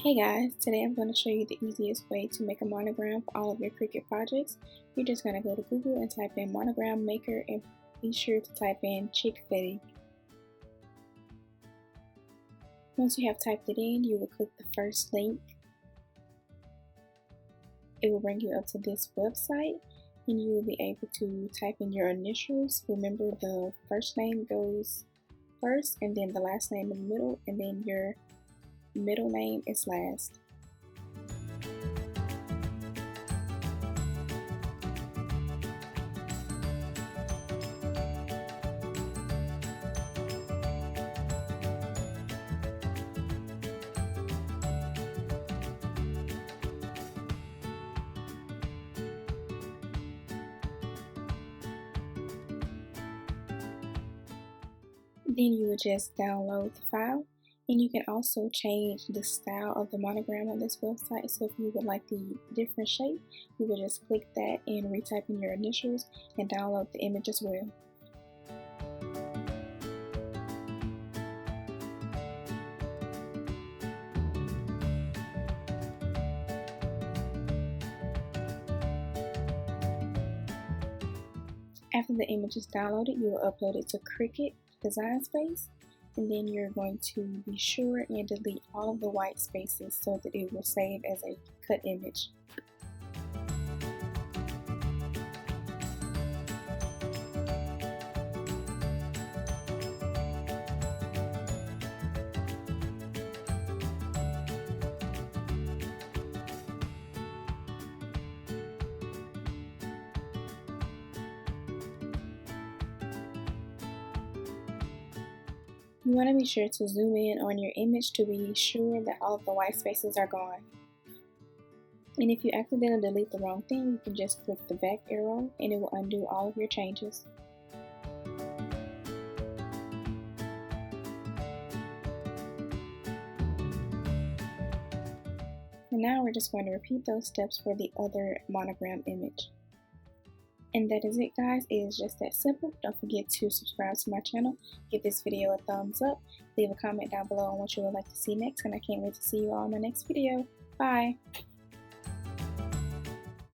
Hey guys, today I'm going to show you the easiest way to make a monogram for all of your Cricut projects. You're just going to go to Google and type in monogram maker and be sure to type in Chicfetti. Once you have typed it in, you will click the first link. It will bring you up to this website and you will be able to type in your initials. Remember, the first name goes first and then the last name in the middle and then your middle name is last. Then you would just download the file, and you can also change the style of the monogram on this website. So if you would like the different shape, you would just click that and retype in your initials and download the image as well. After the image is downloaded, you will upload it to Cricut Design Space, and then you're going to be sure and delete all of the white spaces so that it will save as a cut image. You want to be sure to zoom in on your image to be sure that all of the white spaces are gone. And if you accidentally delete the wrong thing, you can just click the back arrow and it will undo all of your changes. And now we're just going to repeat those steps for the other monogram image. And that is it, guys. It is just that simple. Don't forget to subscribe to my channel, give this video a thumbs up, leave a comment down below on what you would like to see next, and I can't wait to see you all in my next video. Bye!